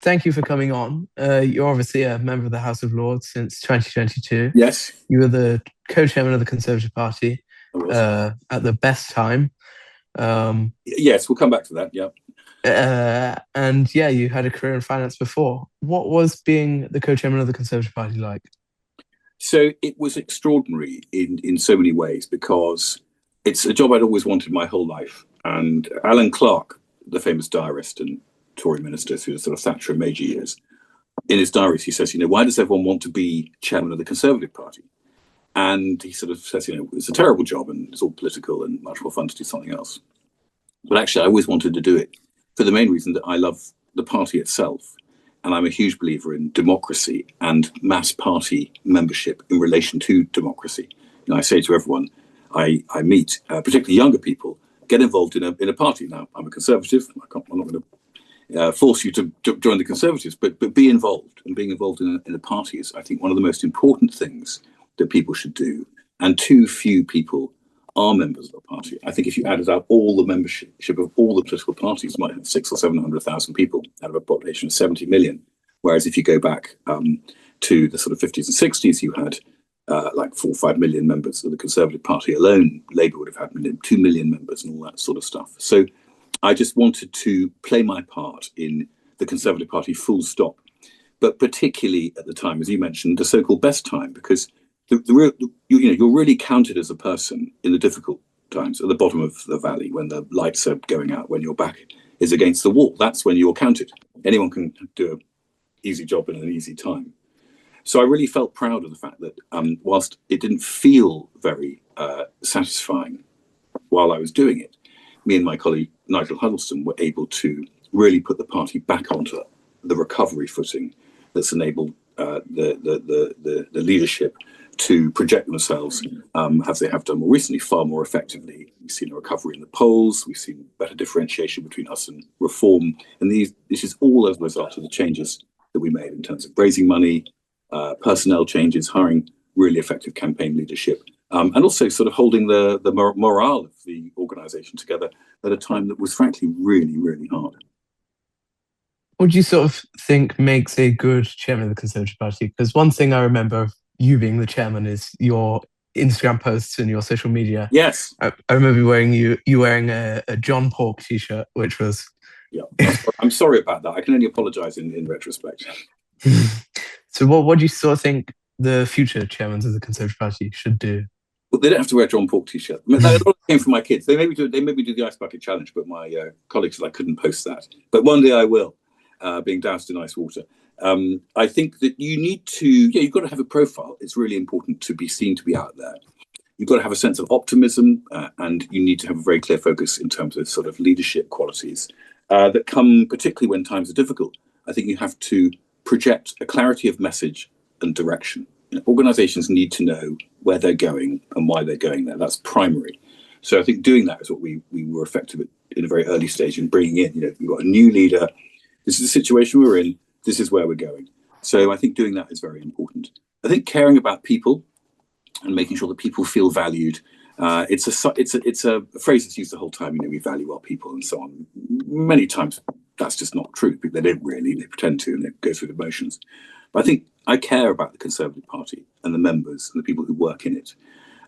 thank you for coming on. You're obviously a member of the House of Lords since 2022. Yes. You were the co-chairman of the Conservative Party at the best time. Yes, we'll come back to that, yeah. And yeah, you had a career in finance before. What was being the co-chairman of the Conservative Party like? So it was extraordinary in so many ways, because it's a job I'd always wanted my whole life. And Alan Clark, the famous diarist and Tory minister through the sort of Thatcher and Major years, in his diaries, he says, why does everyone want to be chairman of the Conservative Party? And he sort of says, it's a terrible job and it's all political and much more fun to do something else. But actually, I always wanted to do it for the main reason that I love the party itself. And I'm a huge believer in democracy and mass party membership in relation to democracy. I say to everyone I meet, particularly younger people, get involved in a party. Now, I'm a Conservative. I'm not going to force you to join the Conservatives, but be involved. And being involved in a party is, I think, one of the most important things that people should do. And too few people are members of a party. I think if you added up all the membership of all the political parties, you might have 600,000 or 700,000 people out of a population of 70 million. Whereas if you go back to the sort of 50s and 60s, you had like 4 or 5 million members of the Conservative Party alone. Labour would have had 2 million members and all that sort of stuff. So I just wanted to play my part in the Conservative Party full stop, but particularly at the time, as you mentioned, the so-called best time, because you're really counted as a person in the difficult times, at the bottom of the valley, when the lights are going out, when your back is against the wall. That's when you're counted. Anyone can do an easy job in an easy time. So I really felt proud of the fact that whilst it didn't feel very satisfying while I was doing it, me and my colleague Nigel Huddleston were able to really put the party back onto the recovery footing that's enabled the leadership to project themselves, as they have done more recently, far more effectively. We've seen a recovery in the polls. We've seen better differentiation between us and Reform. And this is all as a result of the changes that we made in terms of raising money, personnel changes, hiring really effective campaign leadership, and also sort of holding the morale of the organisation together at a time that was frankly really, really hard. What do you sort of think makes a good chairman of the Conservative Party? Because one thing I remember of you being the chairman is your Instagram posts and your social media. Yes. I remember you wearing a John Pork t-shirt, which was... Yeah, I'm sorry about that. I can only apologise in retrospect. So what do you sort of think the future chairmen of the Conservative Party should do? Well, they don't have to wear a John Pork t-shirt. I mean, that came from my kids. They maybe do the ice bucket challenge, but my colleagues said I couldn't post that. But one day I will, being doused in ice water. I think that you need to, you've got to have a profile. It's really important to be seen, to be out there. You've got to have a sense of optimism, and you need to have a very clear focus in terms of sort of leadership qualities that come particularly when times are difficult. I think you have to project a clarity of message and direction. Organisations need to know where they're going and why they're going there. That's primary. So I think doing that is what we were effective at in a very early stage in bringing in. We've got a new leader. This is the situation we're in. This is where we're going. So I think doing that is very important. I think caring about people and making sure that people feel valued. It's a phrase that's used the whole time. We value our people and so on. Many times that's just not true. They don't really. They pretend to, and they go through the motions. But I think I care about the Conservative Party and the members and the people who work in it.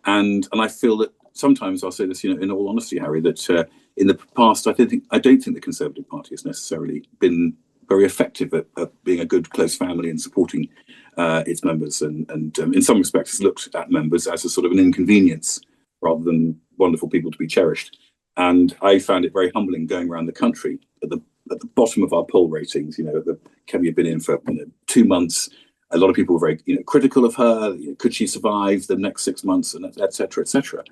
And I feel that sometimes, I'll say this, in all honesty, Harry, that in the past, I don't think the Conservative Party has necessarily been very effective at being a good, close family and supporting its members. And in some respects, has looked at members as a sort of an inconvenience rather than wonderful people to be cherished. And I found it very humbling going around the country at the bottom of our poll ratings. Kemi had been in for 2 months. A lot of people were very critical of her. Could she survive the next 6 months, and et cetera, et cetera.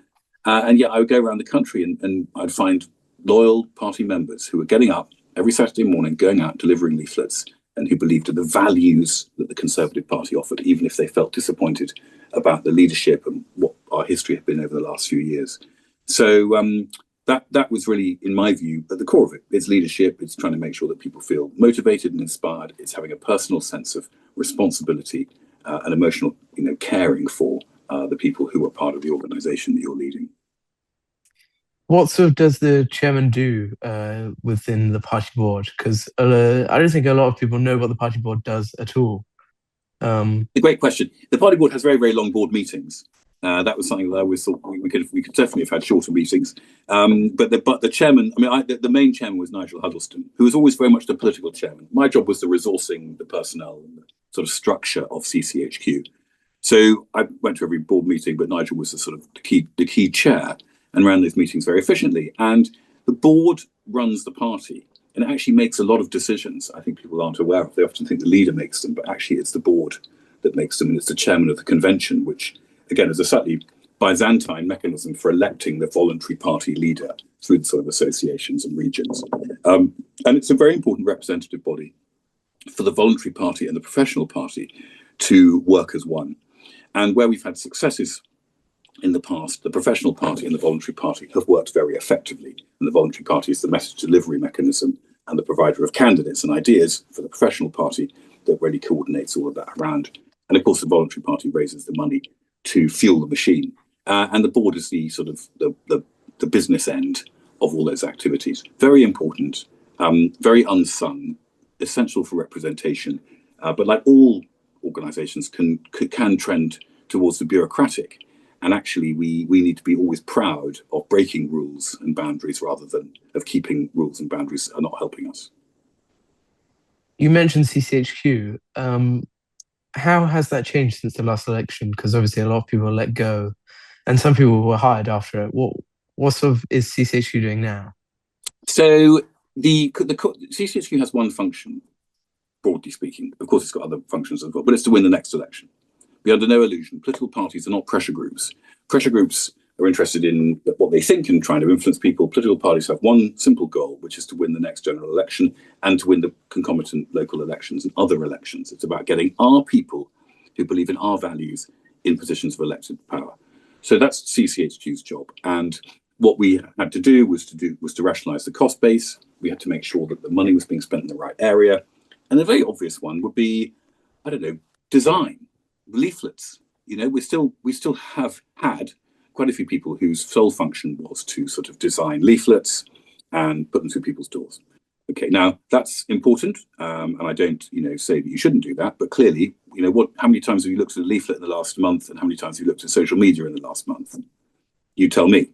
And yet I would go around the country and I'd find loyal party members who were getting up every Saturday morning, going out, delivering leaflets, and who believed in the values that the Conservative Party offered, even if they felt disappointed about the leadership and what our history had been over the last few years. So that was really, in my view, at the core of it. It's leadership. It's trying to make sure that people feel motivated and inspired. It's having a personal sense of responsibility and emotional, caring for the people who are part of the organisation that you're leading. What sort of does the chairman do within the party board? Because I don't think a lot of people know what the party board does at all. A great question. The party board has very, very long board meetings. That was something that I always thought we could definitely have had shorter meetings. But the chairman, the main chairman was Nigel Huddleston, who was always very much the political chairman. My job was the resourcing, the personnel, and the sort of structure of CCHQ. So I went to every board meeting, but Nigel was the sort of the key chair and ran those meetings very efficiently. And the board runs the party and it actually makes a lot of decisions I think people aren't aware of. They often think the leader makes them, but actually it's the board that makes them, and it's the chairman of the convention, which again is a slightly Byzantine mechanism for electing the voluntary party leader through the sort of associations and regions. And it's a very important representative body for the voluntary party and the professional party to work as one. And where we've had successes in the past, the professional party and the voluntary party have worked very effectively. And the voluntary party is the message delivery mechanism and the provider of candidates and ideas for the professional party that really coordinates all of that around. And of course, the voluntary party raises the money to fuel the machine. And the board is the sort of the business end of all those activities. Very important, very unsung, essential for representation. But like all organizations can trend towards the bureaucratic. And actually, we need to be always proud of breaking rules and boundaries rather than of keeping rules and boundaries are not helping us. You mentioned CCHQ. How has that changed since the last election? Because obviously a lot of people let go, and some people were hired after it. What sort of is CCHQ doing now? So the CCHQ has one function, broadly speaking. Of course, it's got other functions as well, but it's to win the next election. Be under no illusion, political parties are not pressure groups. Pressure groups are interested in what they think and trying to influence people. Political parties have one simple goal, which is to win the next general election and to win the concomitant local elections and other elections. It's about getting our people who believe in our values in positions of elected power. So that's CCHQ's job. And what we had to do was to rationalise the cost base. We had to make sure that the money was being spent in the right area. And the very obvious one would be, I don't know, design, leaflets. You know, we still have had quite a few people whose sole function was to sort of design leaflets and put them through people's doors. Okay, now that's important, and I don't, say that you shouldn't do that. But clearly, how many times have you looked at a leaflet in the last month, and how many times have you looked at social media in the last month? You tell me.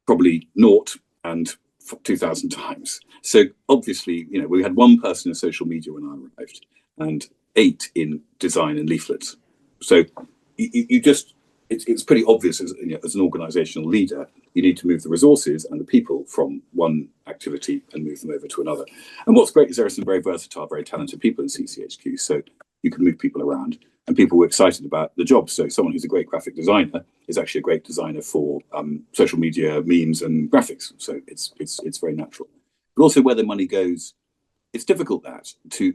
Probably naught and 2,000 times. So obviously, we had one person in social media when I arrived, and 8 in design and leaflets. So it's pretty obvious as an organisational leader, you need to move the resources and the people from one activity and move them over to another. And what's great is there are some very versatile, very talented people in CCHQ, so you can move people around. And people were excited about the job. So someone who's a great graphic designer is actually a great designer for social media, memes, and graphics. So it's very natural. But also where the money goes, it's difficult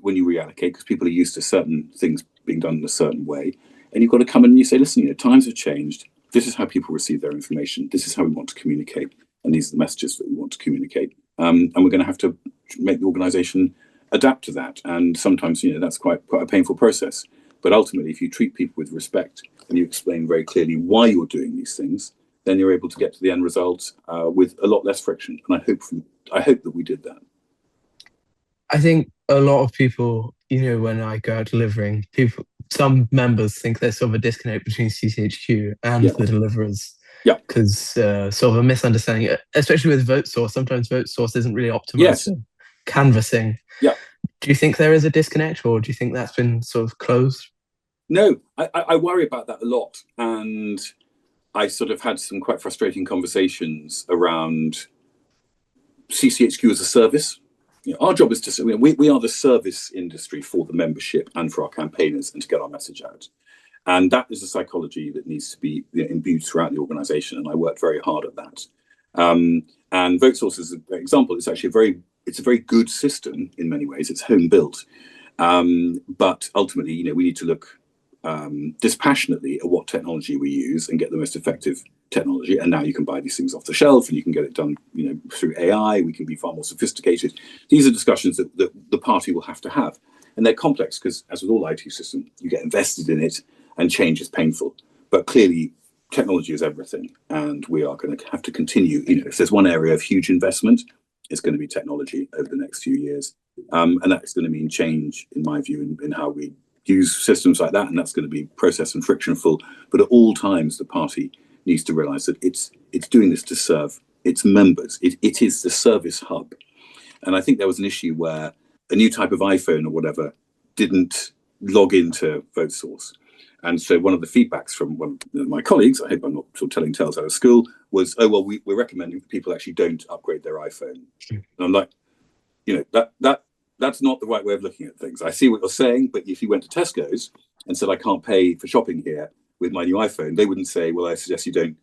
when you reallocate, because people are used to certain things being done in a certain way. And you've got to come in and you say, listen, times have changed. This is how people receive their information. This is how we want to communicate. And these are the messages that we want to communicate. And we're going to have to make the organisation adapt to that. And sometimes, that's quite a painful process. But ultimately, if you treat people with respect and you explain very clearly why you're doing these things, then you're able to get to the end result with a lot less friction. And I hope that we did that. I think a lot of people, when I go out delivering, some members think there's sort of a disconnect between CCHQ and the deliverers. Yeah. Because sort of a misunderstanding, especially with VoteSource, sometimes VoteSource isn't really optimized for canvassing. Yeah. Do you think there is a disconnect, or do you think that's been sort of closed? No, I worry about that a lot. And I sort of had some quite frustrating conversations around CCHQ as a service. Our job is to, we are the service industry for the membership and for our campaigners and to get our message out. And that is a psychology that needs to be imbued throughout the organisation. And I worked very hard at that. And VoteSource is an example. It's actually it's a very good system in many ways. It's home built. But ultimately, we need to look dispassionately at what technology we use and get the most effective technology. And now you can buy these things off the shelf and you can get it done, through AI. We can be far more sophisticated. These are discussions that the party will have to have. And they're complex because, as with all IT systems, you get invested in it and change is painful. But clearly, technology is everything, and we are going to have to continue. If there's one area of huge investment, it's going to be technology over the next few years, and that's going to mean change, in my view, in how we use systems like that, and that's going to be process and frictionful. But at all times, the party needs to realise that it's doing this to serve its members. It is the service hub, and I think there was an issue where a new type of iPhone or whatever didn't log into VoteSource. And so one of the feedbacks from one of my colleagues, I hope I'm not sort of telling tales out of school, was, oh, well, we're recommending that people actually don't upgrade their iPhone. And I'm like, that's not the right way of looking at things. I see what you're saying, but if you went to Tesco's and said, I can't pay for shopping here with my new iPhone, they wouldn't say, well, I suggest you don't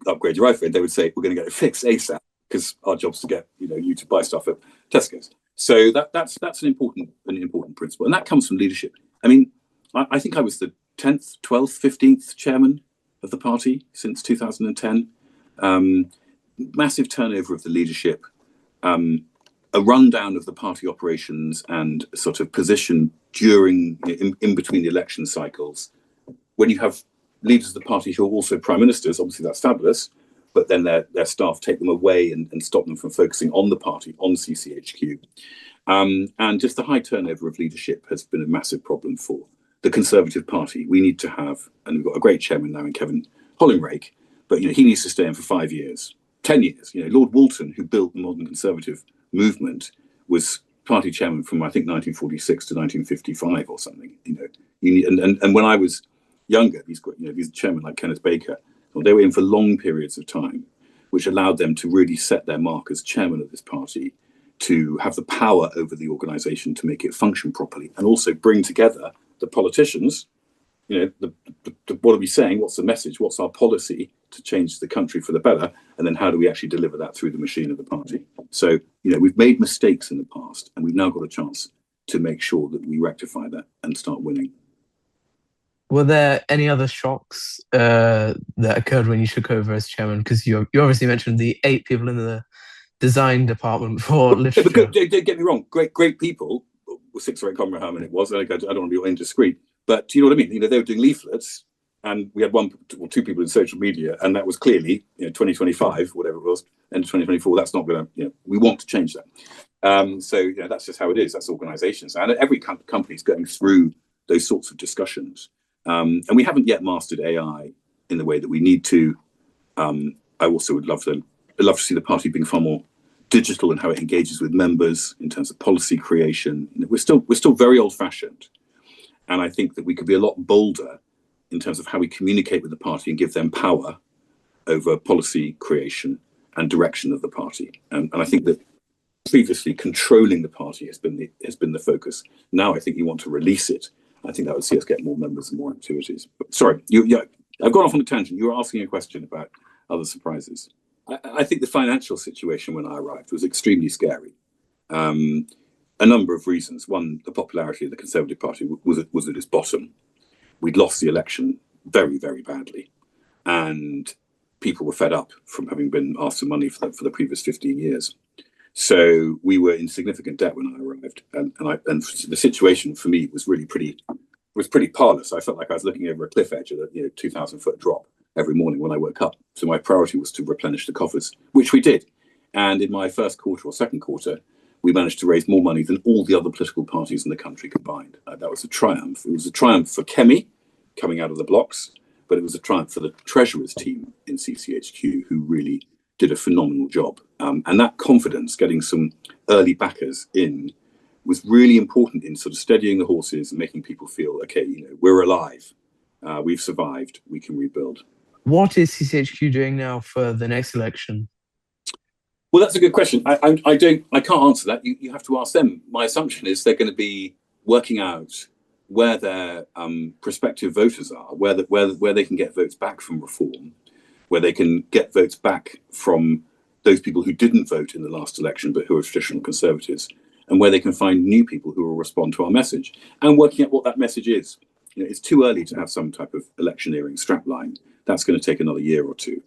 upgrade your iPhone. They would say, we're going to get it fixed ASAP, because our job's to get you to buy stuff at Tesco's. So that's an important principle, and that comes from leadership. I mean, I think I was the 10th, 12th, 15th chairman of the party since 2010. Massive turnover of the leadership, a rundown of the party operations and sort of position during in between the election cycles. When you have leaders of the party who are also prime ministers, obviously that's fabulous, but then their staff take them away and stop them from focusing on the party, on CCHQ. And just the high turnover of leadership has been a massive problem for the Conservative Party. We need to have, and we've got a great chairman now in Kevin Hollinrake, but he needs to stay in for 5 years, 10 years. Lord Walton, who built the modern Conservative movement, was party chairman from I think 1946 to 1955 or something. And when I was younger, these chairmen like Kenneth Baker, they were in for long periods of time, which allowed them to really set their mark as chairman of this party, to have the power over the organisation to make it function properly, and also bring together the politicians. What are we saying? What's the message? What's our policy to change the country for the better? And then how do we actually deliver that through the machine of the party? So, we've made mistakes in the past, and we've now got a chance to make sure that we rectify that and start winning. Were there any other shocks that occurred when you took over as chairman? Because you obviously mentioned the 8 people in the design department for literature. But don't get me wrong, great people, 6 or 8, I can't remember how many it was. I don't want to be indiscreet, but you know what I mean? They were doing leaflets, and we had 1 or 2 people in social media, and that was clearly 2025, whatever it was, and 2024. That's not going to, we want to change that. So that's just how it is. That's organisations, and every company is going through those sorts of discussions. And we haven't yet mastered AI in the way that we need to. I also would love to see the party being far more digital in how it engages with members in terms of policy creation. We're still very old-fashioned, and I think that we could be a lot bolder in terms of how we communicate with the party and give them power over policy creation and direction of the party. And I think that previously controlling the party has been the focus. Now I think you want to release it. I think that would see us get more members and more activities. But sorry, I've gone off on a tangent. You were asking a question about other surprises. I think the financial situation when I arrived was extremely scary. A number of reasons. One, the popularity of the Conservative Party was at its bottom. We'd lost the election very, very badly, and people were fed up from having been asked for money for the previous 15 years. So we were in significant debt when I arrived, and the situation for me was really pretty parlous. I felt like I was looking over a cliff edge at a 2,000-foot drop every morning when I woke up. So my priority was to replenish the coffers, which we did. And in my first quarter or second quarter, we managed to raise more money than all the other political parties in the country combined. That was a triumph. It was a triumph for Kemi coming out of the blocks, but it was a triumph for the Treasurer's team in CCHQ, who really did a phenomenal job. And that confidence, getting some early backers in, was really important in sort of steadying the horses and making people feel, okay, we're alive, we've survived, we can rebuild. What is CCHQ doing now for the next election? Well, that's a good question. I can't answer that. You have to ask them. My assumption is they're going to be working out where their prospective voters are, where they can get votes back from reform, where they can get votes back from those people who didn't vote in the last election but who are traditional Conservatives, and where they can find new people who will respond to our message, and working out what that message is. It's too early to have some type of electioneering strapline. That's going to take another year or two.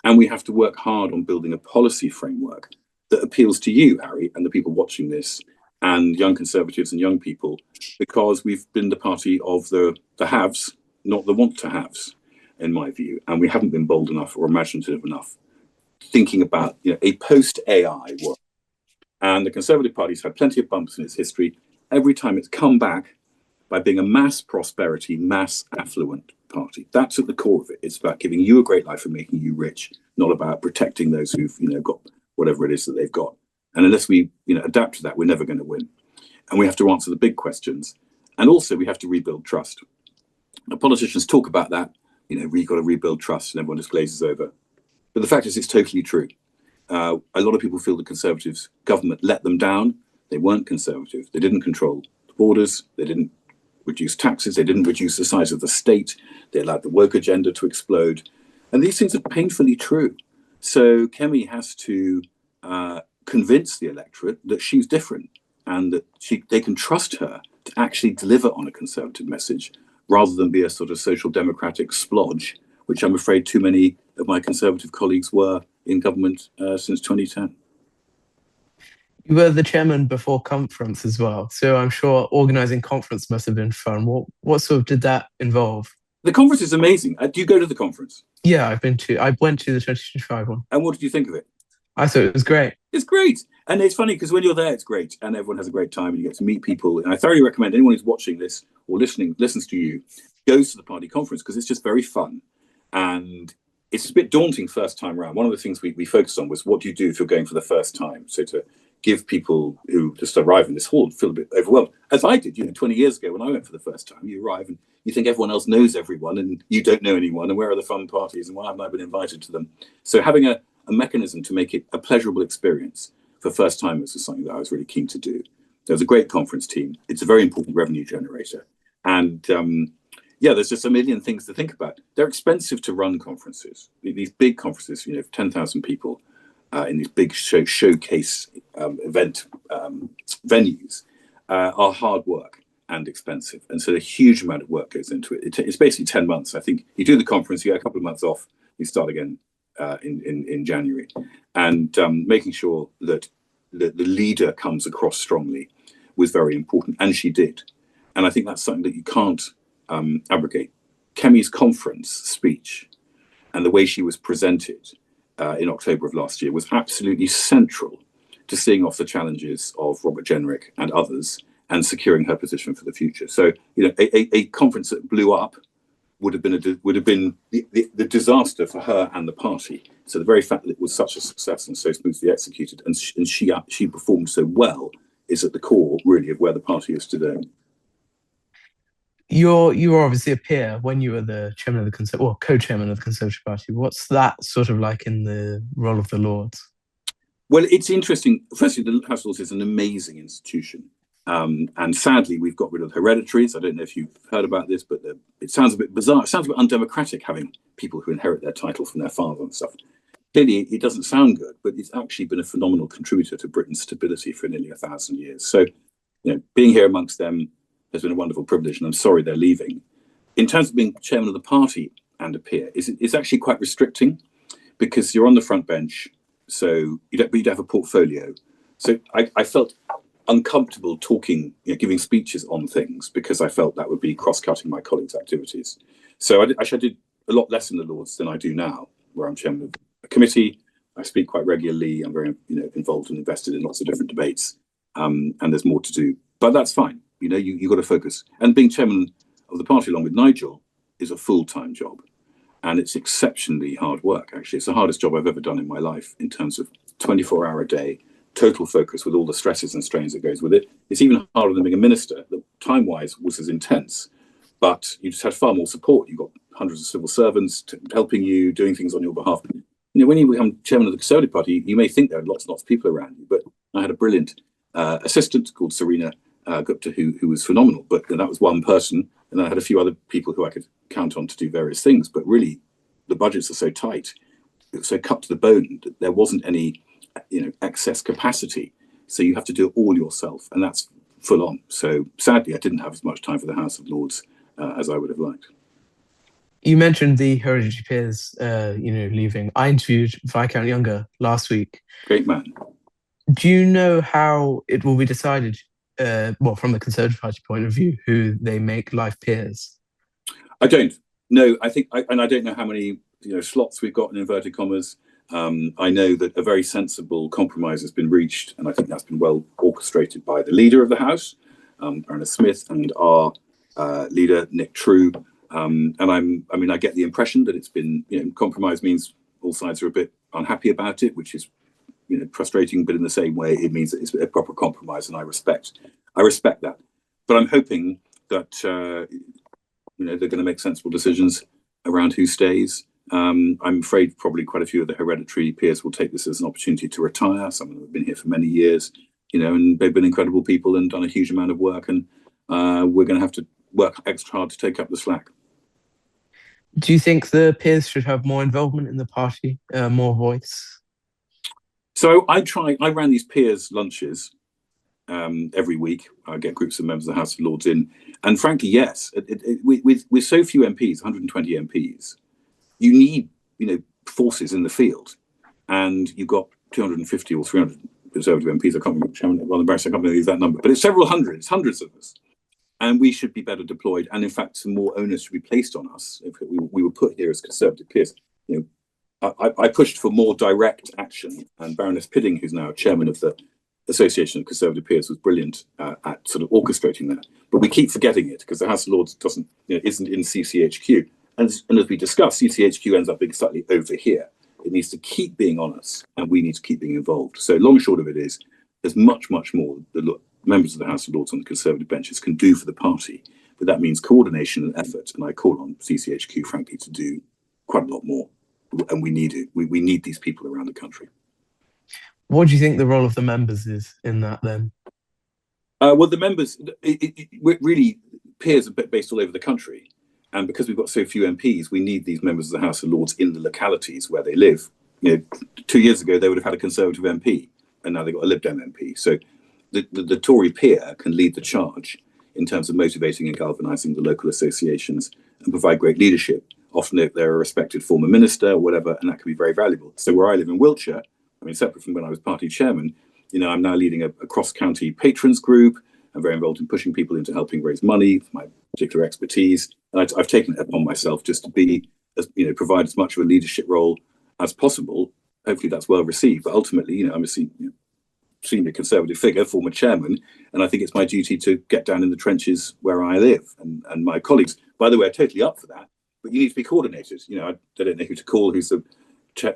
And we have to work hard on building a policy framework that appeals to you, Harry, and the people watching this, and young Conservatives and young people, because we've been the party of the haves, not the want-to-haves. in my view, and we haven't been bold enough or imaginative enough thinking about a post-AI world. And the Conservative Party's had plenty of bumps in its history. Every time it's come back by being a mass prosperity, mass affluent party. That's at the core of it. It's about giving you a great life and making you rich, not about protecting those who've got whatever it is that they've got. And unless we adapt to that, we're never going to win. And we have to answer the big questions. And also we have to rebuild trust. Now, politicians talk about that, we've got to rebuild trust, and everyone just glazes over. But the fact is, it's totally true. A lot of people feel the Conservatives government let them down. They weren't conservative. They didn't control the borders. They didn't reduce taxes. They didn't reduce the size of the state. They allowed the woke agenda to explode. And these things are painfully true. So Kemi has to convince the electorate that she's different and that they can trust her to actually deliver on a conservative message rather than be a sort of social democratic splodge, which I'm afraid too many of my Conservative colleagues were in government since 2010. You were the chairman before conference as well, so I'm sure organising conference must have been fun. What sort of did that involve? The conference is amazing. Do you go to the conference? Yeah, I went to the 2025 one. And what did you think of it? I thought it was great. It's great. And it's funny because when you're there, it's great. And everyone has a great time and you get to meet people. And I thoroughly recommend anyone who's watching this or listens to you, goes to the party conference because it's just very fun. And it's a bit daunting first time around. One of the things we focused on was what do you do if you're going for the first time? So to give people who just arrive in this hall feel a bit overwhelmed, as I did, 20 years ago when I went for the first time. You arrive and you think everyone else knows everyone and you don't know anyone, and where are the fun parties and why haven't I been invited to them? So having a mechanism to make it a pleasurable experience for first timers is something that I was really keen to do. There's a great conference team. It's a very important revenue generator. And there's just a million things to think about. They're expensive to run conferences. These big conferences, 10,000 people in these big showcase event venues are hard work and expensive. And so a huge amount of work goes into it. It's basically 10 months. I think you do the conference, you get a couple of months off, you start again in January. And making sure that the leader comes across strongly was very important. And she did. And I think that's something that you can't abrogate. Kemi's conference speech and the way she was presented in October of last year was absolutely central to seeing off the challenges of Robert Jenrick and others and securing her position for the future. So, a conference that blew up would have been the disaster for her and the party. So the very fact that it was such a success and so smoothly executed, and she performed so well, is at the core really of where the party is today. You were obviously a peer when you were the chairman of the co-chairman of the Conservative Party. What's that sort of like in the role of the Lords? Well, it's interesting. Firstly, the House of Lords is an amazing institution. And sadly, we've got rid of hereditaries. I don't know if you've heard about this, but it sounds a bit bizarre. It sounds a bit undemocratic having people who inherit their title from their father and stuff. Clearly, it doesn't sound good, but it's actually been a phenomenal contributor to Britain's stability for nearly 1,000 years. So, being here amongst them has been a wonderful privilege, and I'm sorry they're leaving. In terms of being chairman of the party and a peer, it's actually quite restricting because you're on the front bench, so you don't have a portfolio. So I felt uncomfortable talking, giving speeches on things because I felt that would be cross-cutting my colleagues' activities. So I did a lot less in the Lords than I do now, where I'm chairman of a committee. I speak quite regularly. I'm very involved and invested in lots of different debates, and there's more to do. But that's fine. You've got to focus. And being chairman of the party along with Nigel is a full-time job. And it's exceptionally hard work, actually. It's the hardest job I've ever done in my life in terms of 24-hour a day, total focus with all the stresses and strains that goes with it. It's even harder than being a minister. That time-wise was as intense, but you just had far more support. You've got hundreds of civil servants helping you, doing things on your behalf. When you become chairman of the Conservative Party, you may think there are lots and lots of people around you, but I had a brilliant assistant called Serena Gupta, who was phenomenal, but that was one person, and then I had a few other people who I could count on to do various things. But really, the budgets are so tight, it was so cut to the bone that there wasn't any, excess capacity. So you have to do it all yourself, and that's full on. So sadly, I didn't have as much time for the House of Lords as I would have liked. You mentioned the hereditary peers, leaving. I interviewed Viscount Younger last week. Great man. Do you know how it will be decided? From the Conservative Party point of view, who they make life peers? I don't. No, I think, and I don't know how many slots we've got in inverted commas. I know that a very sensible compromise has been reached, and I think that's been well orchestrated by the leader of the House, Baroness Smith, and our leader Nick True. And I get the impression that it's been, compromise means all sides are a bit unhappy about it, which is, frustrating. But in the same way, it means that it's a proper compromise, and I respect that. But I'm hoping that they're going to make sensible decisions around who stays. I'm afraid probably quite a few of the hereditary peers will take this as an opportunity to retire. Some of them have been here for many years, and they've been incredible people and done a huge amount of work. And we're going to have to work extra hard to take up the slack. Do you think the peers should have more involvement in the party, more voice? So I ran these peers lunches every week. I get groups of members of the House of Lords in, and frankly, yes, with so few MPs, 120 MPs, you need forces in the field, and you've got 250 or 300 Conservative MPs. I can't remember. I can't believe that number, but it's several hundred. It's hundreds of us, and we should be better deployed. And in fact, some more onus should be placed on us if we were put here as Conservative peers. I pushed for more direct action, and Baroness Pidding, who's now chairman of the Association of Conservative Peers, was brilliant at sort of orchestrating that. But we keep forgetting it because the House of Lords isn't in CCHQ. And as we discussed, CCHQ ends up being slightly over here. It needs to keep being on us, and we need to keep being involved. So long and short of it is, there's much, much more the members of the House of Lords on the Conservative benches can do for the party. But that means coordination and effort. And I call on CCHQ, frankly, to do quite a lot more. And we need it. We need these people around the country. What do you think the role of the members is in that then? Well, the members, really, peers are based all over the country. And because we've got so few MPs, we need these members of the House of Lords in the localities where they live. 2 years ago, they would have had a Conservative MP, and now they've got a Lib Dem MP. So the Tory peer can lead the charge in terms of motivating and galvanising the local associations and provide great leadership. Often they're a respected former minister or whatever, and that can be very valuable. So where I live in Wiltshire, separate from when I was party chairman, I'm now leading a cross-county patrons group. I'm very involved in pushing people into helping raise money, my particular expertise. And I've taken it upon myself just to be, provide as much of a leadership role as possible. Hopefully that's well received. But ultimately, I'm a senior Conservative figure, former chairman, and I think it's my duty to get down in the trenches where I live. And my colleagues, by the way, are totally up for that. But you need to be coordinated. I don't know who to call, who's the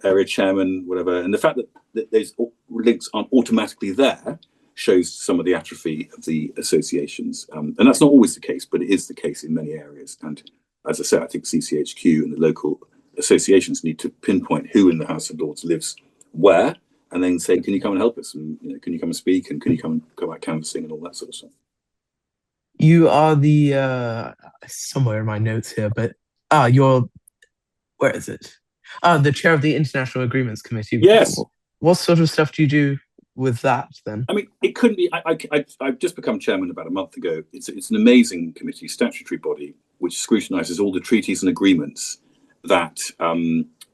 area chairman, whatever. And the fact that those links aren't automatically there shows some of the atrophy of the associations. And that's not always the case, but it is the case in many areas. And as I said, I think CCHQ and the local associations need to pinpoint who in the House of Lords lives where, and then say, can you come and help us? And can you come and speak? And can you come out canvassing and all that sort of stuff? You are the, somewhere in my notes here, but where is it? The chair of the International Agreements Committee. Yes. What sort of stuff do you do with that then? It couldn't be. I've just become chairman about a month ago. It's an amazing committee, statutory body, which scrutinises all the treaties and agreements that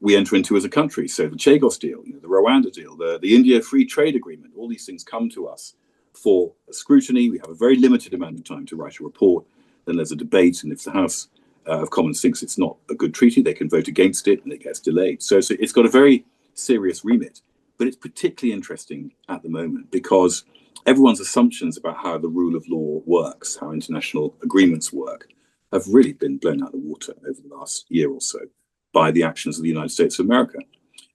we enter into as a country. So the Chagos deal, the Rwanda deal, the India Free Trade Agreement, all these things come to us for scrutiny. We have a very limited amount of time to write a report. Then there's a debate, and if the House of Commons thinks it's not a good treaty, they can vote against it, and it gets delayed. So it's got a very serious remit. But it's particularly interesting at the moment because everyone's assumptions about how the rule of law works, how international agreements work, have really been blown out of the water over the last year or so by the actions of the United States of America.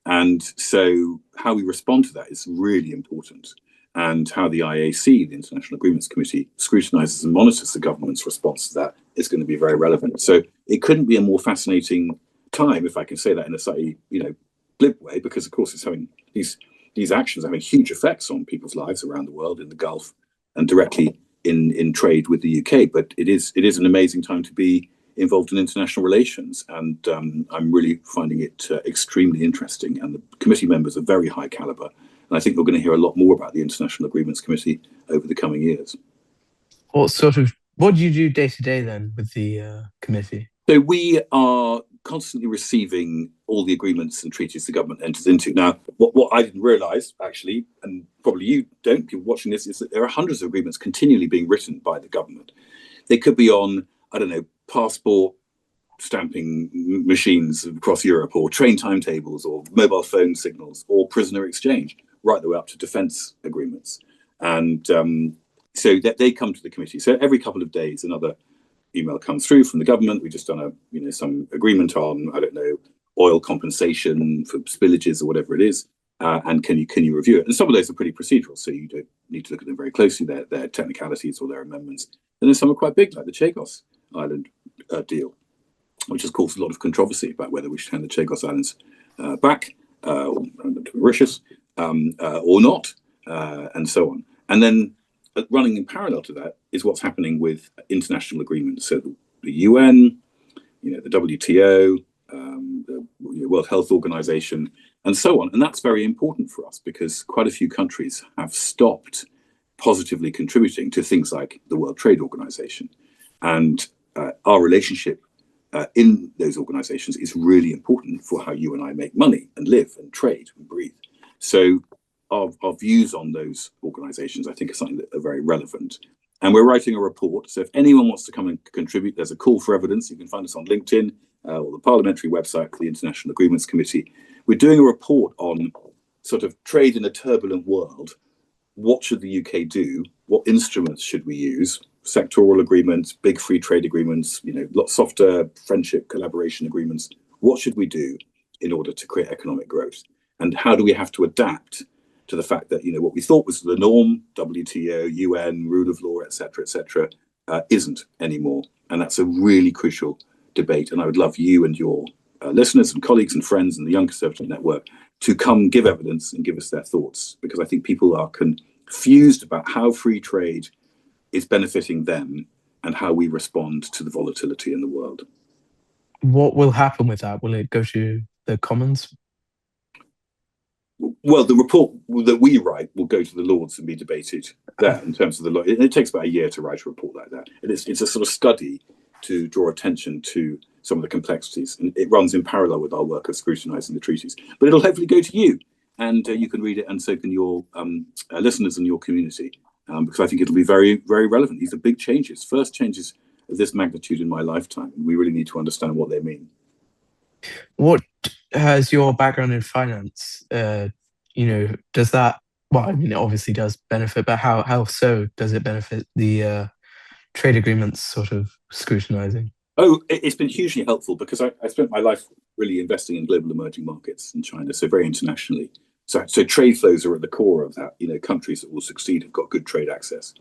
And so how we respond to that is really important. And how the IAC, the International Agreements Committee, scrutinises and monitors the government's response to that is going to be very relevant. So it couldn't be a more fascinating time, if I can say that in a slightly, glib way, because of course it's having these actions having huge effects on people's lives around the world, in the Gulf, and directly in trade with the UK. But it is an amazing time to be involved in international relations, and I'm really finding it extremely interesting. And the committee members are very high caliber, and I think we're going to hear a lot more about the International Agreements Committee over the coming years. What do you do day to day then with the committee? So we are constantly receiving all the agreements and treaties the government enters into. Now, what I didn't realise, actually, and probably you don't, people watching this, is that there are hundreds of agreements continually being written by the government. They could be on, passport, stamping machines across Europe, or train timetables, or mobile phone signals, or prisoner exchange, right the way up to defence agreements. And so that they come to the committee. So every couple of days, another email comes through from the government. We've just done some agreement on, I don't know, oil compensation for spillages or whatever it is. And can you review it? And some of those are pretty procedural, so you don't need to look at them very closely, their technicalities or their amendments. And then some are quite big, like the Chagos Island deal, which has caused a lot of controversy about whether we should hand the Chagos Islands back to Mauritius or not, and so on. And then running in parallel to that is what's happening with international agreements. So the UN, the WTO, the World Health Organization, and so on. And that's very important for us because quite a few countries have stopped positively contributing to things like the World Trade Organization. And our relationship in those organizations is really important for how you and I make money and live and trade and breathe. So our views on those organizations, I think, are something that are very relevant. And we're writing a report. So if anyone wants to come and contribute, there's a call for evidence. You can find us on LinkedIn or the parliamentary website for the International Agreements Committee. We're doing a report on sort of trade in a turbulent world. What should the UK do? What instruments should we use? Sectoral agreements, big free trade agreements, lots softer friendship collaboration agreements. What should we do in order to create economic growth? And how do we have to adapt to the fact that what we thought was the norm, WTO, UN, rule of law, etc., isn't anymore? And that's a really crucial debate. And I would love you and your listeners and colleagues and friends and the Young Conservative Network to come give evidence and give us their thoughts, because I think people are confused about how free trade is benefiting them and how we respond to the volatility in the world. What will happen with that? Will it go to the Commons? Well, the report that we write will go to the Lords and be debated there in terms of the law. It takes about a year to write a report like that. It's a sort of study to draw attention to some of the complexities. And it runs in parallel with our work of scrutinizing the treaties. But it'll hopefully go to you, and you can read it, and so can your listeners and your community, because I think it'll be very, very relevant. These are big changes, first changes of this magnitude in my lifetime. And we really need to understand what they mean. What has your background in finance? Does that, well, I mean, it obviously does benefit, but how so does it benefit the trade agreements sort of scrutinizing? Oh, it's been hugely helpful because I spent my life really investing in global emerging markets in China, so very internationally. So trade flows are at the core of that. Countries that will succeed have got good trade access,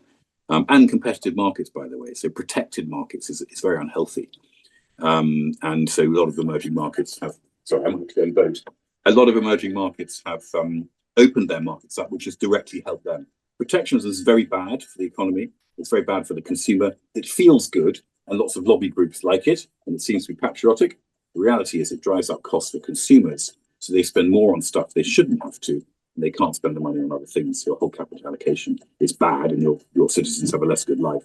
and competitive markets, by the way. So protected markets is very unhealthy. And so a lot of emerging markets have, sorry, I'm going to go and vote. A lot of emerging markets have opened their markets up, which has directly helped them. Protectionism is very bad for the economy. It's very bad for the consumer. It feels good, and lots of lobby groups like it, and it seems to be patriotic. The reality is it drives up costs for consumers, so they spend more on stuff they shouldn't have to, and they can't spend the money on other things. Your whole capital allocation is bad, and your citizens have a less good life.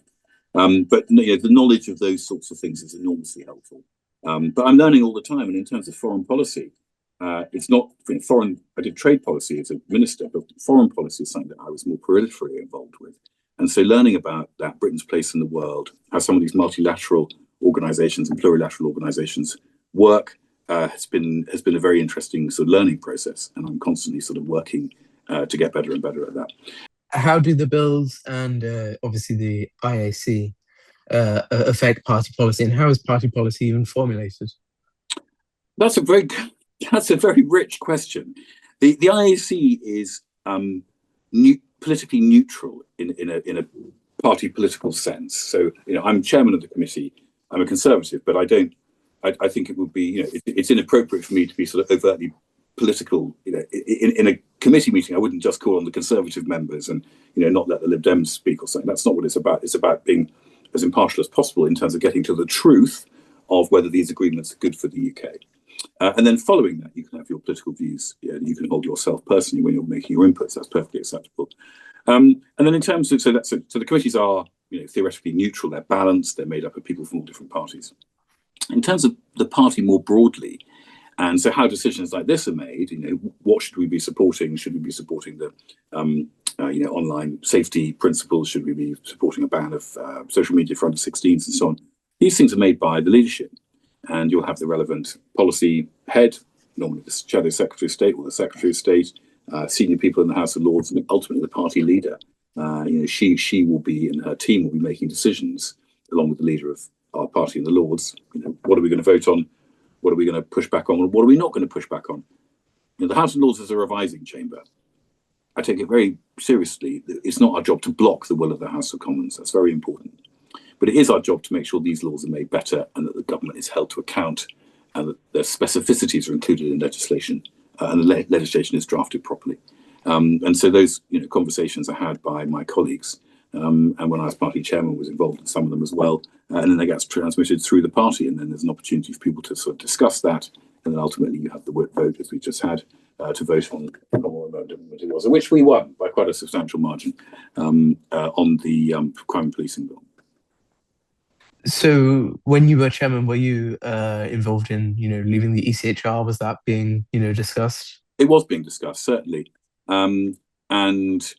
But the knowledge of those sorts of things is enormously helpful. But I'm learning all the time, and in terms of foreign policy, it's not foreign. I did trade policy as a minister, but foreign policy is something that I was more peripherally involved with. And so learning about that, Britain's place in the world, how some of these multilateral organizations and plurilateral organizations work, has been a very interesting sort of learning process. And I'm constantly sort of working to get better and better at that. How do the bills and obviously the IAC affect party policy, and how is party policy even formulated? That's a very rich question. The IAC is politically neutral in a party political sense. So I'm chairman of the committee. I'm a Conservative, but I think it would be it's inappropriate for me to be sort of overtly political. In a committee meeting, I wouldn't just call on the Conservative members and not let the Lib Dems speak or something. That's not what it's about. It's about being as impartial as possible in terms of getting to the truth of whether these agreements are good for the UK. And then following that, you can have your political views. You can hold yourself personally when you're making your inputs. That's perfectly acceptable. And then in terms of so the committees are theoretically neutral. They're balanced. They're made up of people from all different parties. In terms of the party more broadly, and so how decisions like this are made, what should we be supporting? Should we be supporting the online safety principles? Should we be supporting a ban of social media for under 16s and so on? These things are made by the leadership. and you'll have the relevant policy head, normally the Shadow Secretary of State or the Secretary of State, senior people in the House of Lords, and ultimately the party leader. She will be, and her team will be making decisions along with the leader of our party in the Lords. What are we going to vote on? What are we going to push back on? What are we not going to push back on? The House of Lords is a revising chamber. I take it very seriously. It's not our job to block the will of the House of Commons. That's very important. But it is our job to make sure these laws are made better and that the government is held to account and that their specificities are included in legislation and the legislation is drafted properly. And so those conversations are had by my colleagues. And when I was party chairman, was involved in some of them as well. And then they get transmitted through the party. And then there's an opportunity for people to sort of discuss that. And then ultimately you have the vote, as we just had, to vote on which we won by quite a substantial margin on the crime and policing bill. So when you were chairman, were you involved in, leaving the ECHR? Was that being, discussed? It was being discussed, certainly. And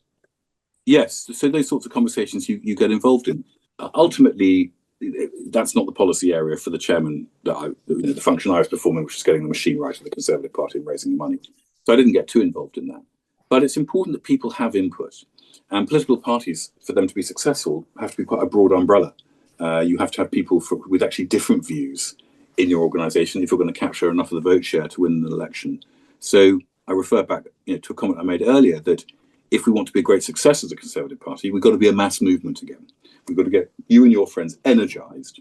yes, so those sorts of conversations you get involved in. Ultimately, that's not the policy area for the chairman that the function I was performing, which is getting the machine right of the Conservative Party and raising the money. So I didn't get too involved in that. But it's important that people have input. And political parties, for them to be successful, have to be quite a broad umbrella. You have to have people with actually different views in your organisation if you're going to capture enough of the vote share to win an election. So I refer back to a comment I made earlier that if we want to be a great success as a Conservative Party, we've got to be a mass movement again. We've got to get you and your friends energised.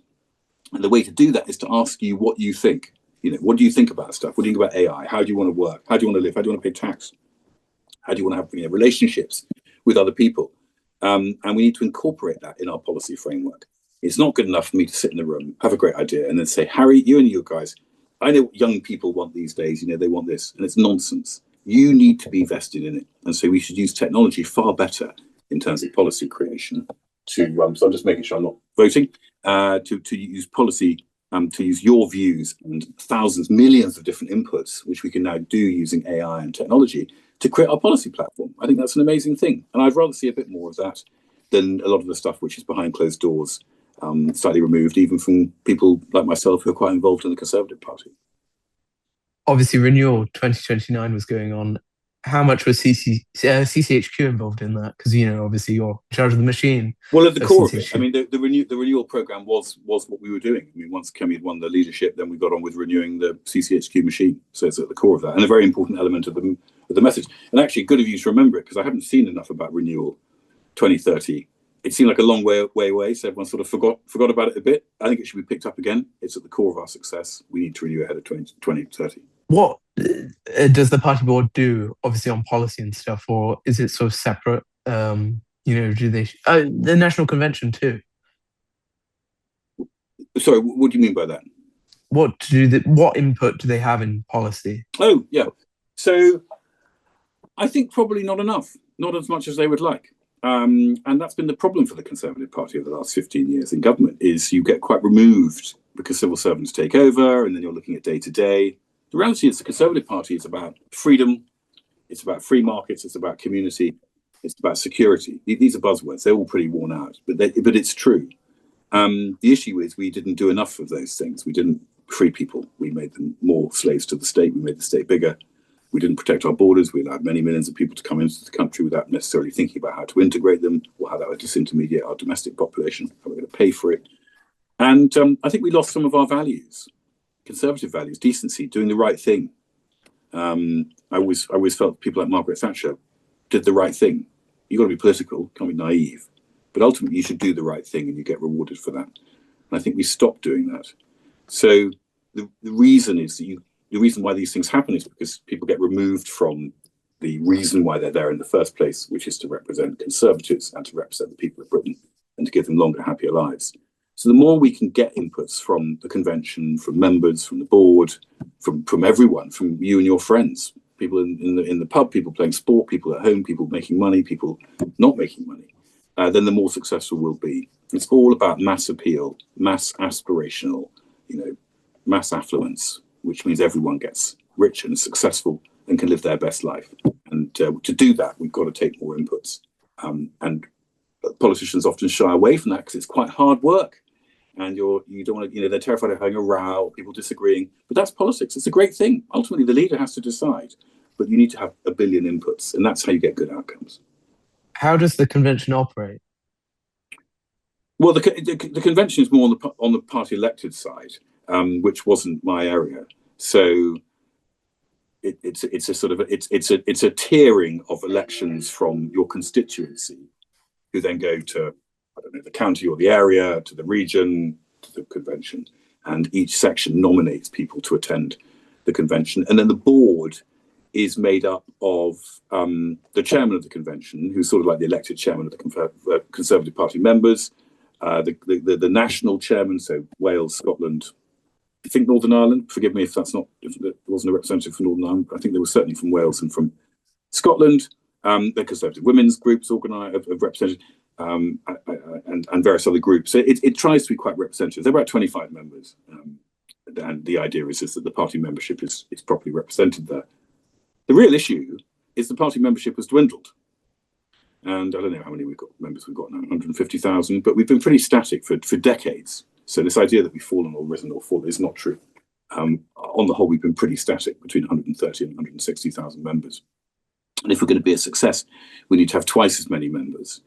And the way to do that is to ask you what you think. What do you think about stuff? What do you think about AI? How do you want to work? How do you want to live? How do you want to pay tax? How do you want to have relationships with other people? And we need to incorporate that in our policy framework. It's not good enough for me to sit in the room, have a great idea, and then say, Harry, you and you guys, I know what young people want these days. They want this, and it's nonsense. You need to be vested in it. And so we should use technology far better in terms of policy creation so I'm just making sure I'm not voting, to use policy, to use your views and thousands, millions of different inputs, which we can now do using AI and technology to create our policy platform. I think that's an amazing thing. And I'd rather see a bit more of that than a lot of the stuff which is behind closed doors, slightly removed, even from people like myself who are quite involved in the Conservative Party. Obviously, Renewal 2029 was going on. How much was CCHQ involved in that? Because, obviously you're in charge of the machine. Well, at the core of it, the renewal programme was what we were doing. Once Kemi had won the leadership, then we got on with renewing the CCHQ machine. So it's at the core of that, and a very important element of the message. And actually, good of you to remember it, because I haven't seen enough about Renewal 2030. It seemed like a long way away, so everyone sort of forgot about it a bit. I think it should be picked up again. It's at the core of our success. We need to renew ahead of 2030. What does the party board do, obviously on policy and stuff, or is it sort of separate? Do they the national convention too? Sorry, what do you mean by that? What input do they have in policy? Oh yeah, so I think probably not enough, not as much as they would like. And that's been the problem for the Conservative Party over the last 15 years in government, is you get quite removed because civil servants take over and then you're looking at day to day. The reality is the Conservative Party is about freedom, it's about free markets, it's about community, it's about security. These are buzzwords, they're all pretty worn out, but it's true. The issue is we didn't do enough of those things. We didn't free people. We made them more slaves to the state. We made the state bigger. We didn't protect our borders. We allowed many millions of people to come into the country without necessarily thinking about how to integrate them or how that would disintermediate our domestic population, how we're going to pay for it. And I think we lost some of our values, conservative values, decency, doing the right thing. I always felt people like Margaret Thatcher did the right thing. You've got to be political, can't be naive. But ultimately, you should do the right thing and you get rewarded for that. And I think we stopped doing that. So the reason is that the reason why these things happen is because people get removed from the reason why they're there in the first place, which is to represent Conservatives and to represent the people of Britain and to give them longer, happier lives. So the more we can get inputs from the convention, from members, from the board, from everyone, from you and your friends, people in the pub, people playing sport, people at home, people making money, people not making money, then the more successful we'll be. It's all about mass appeal, mass aspirational, mass affluence, which means everyone gets rich and successful and can live their best life. And to do that, we've got to take more inputs. And politicians often shy away from that because it's quite hard work. and you don't want to, they're terrified of having a row, people disagreeing. But that's politics. It's a great thing. Ultimately, the leader has to decide, but you need to have a billion inputs, and that's how you get good outcomes. How does the convention operate? Well, the convention is more on the party elected side, which wasn't my area. So it's a sort of it's a tiering of elections from your constituency, who then go to, I don't know, the county or the area, to the region, to the convention, and each section nominates people to attend the convention, and then the board is made up of the chairman of the convention, who's sort of like the elected chairman of the Conservative Party members, the national chairman, so Wales, Scotland, I think Northern Ireland. Forgive me if there wasn't a representative from Northern Ireland. I think there was certainly from Wales and from Scotland. The Conservative women's groups have represented, and various other groups. So it tries to be quite representative. There are about 25 members, and the idea is that the party membership is properly represented there. The real issue is the party membership has dwindled. And I don't know how many members we've got now, 150,000, but we've been pretty static for decades. So this idea that we've fallen or risen or fallen is not true. On the whole, we've been pretty static, between 130 and 160,000 members. And if we're going to be a success, we need to have twice as many members,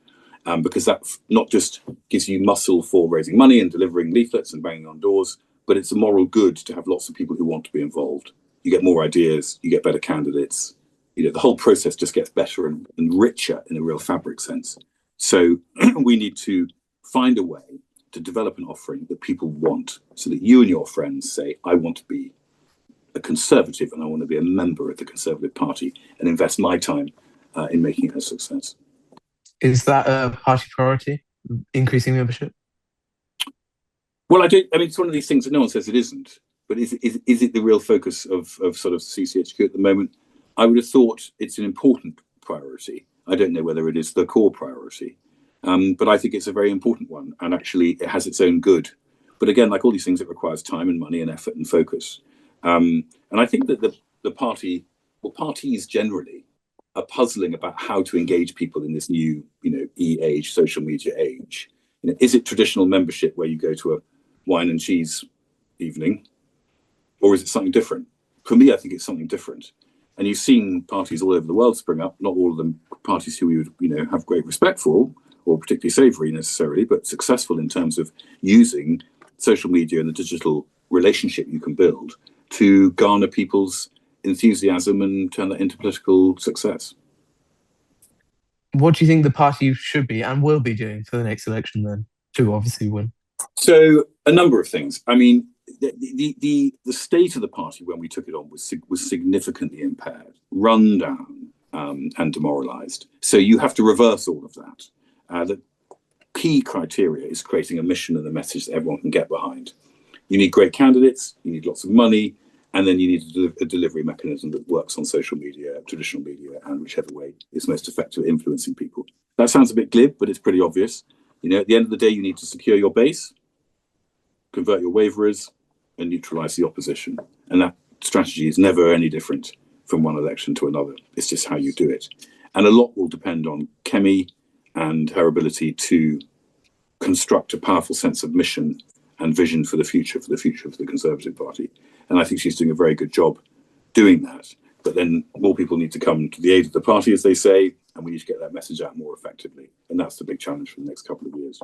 because that not just gives you muscle for raising money and delivering leaflets and banging on doors, but it's a moral good to have lots of people who want to be involved. You get more ideas, you get better candidates. The whole process just gets better and richer in a real fabric sense. So we need to find a way to develop an offering that people want, so that you and your friends say, I want to be a Conservative and I want to be a member of the Conservative Party and invest my time in making it a success. Is that a party priority, increasing membership? Well, I mean, it's one of these things that no one says it isn't, but is it the real focus of sort of CCHQ at the moment? I would have thought it's an important priority. I don't know whether it is the core priority, but I think it's a very important one, and actually it has its own good. But again, like all these things, it requires time and money and effort and focus. And I think that the parties generally are puzzling about how to engage people in this new, e-age, social media age. Is it traditional membership where you go to a wine and cheese evening, or is it something different? For me, I think it's something different. And you've seen parties all over the world spring up, not all of them parties who we would, have great respect for, or particularly savoury necessarily, but successful in terms of using social media and the digital relationship you can build to garner people's enthusiasm and turn that into political success. What do you think the party should be and will be doing for the next election then, to obviously win? So a number of things. I mean, the state of the party when we took it on was significantly impaired, run down, and demoralised. So you have to reverse all of that. The key criteria is creating a mission and a message that everyone can get behind. You need great candidates, you need lots of money, and then you need a delivery mechanism that works on social media, traditional media, and whichever way is most effective at influencing people. That sounds a bit glib, but it's pretty obvious. At the end of the day, you need to secure your base, convert your waverers, and neutralise the opposition. And that strategy is never any different from one election to another. It's just how you do it. And a lot will depend on Kemi and her ability to construct a powerful sense of mission and vision for the future of the Conservative Party. And I think she's doing a very good job doing that. But then more people need to come to the aid of the party, as they say, and we need to get that message out more effectively. And that's the big challenge for the next couple of years.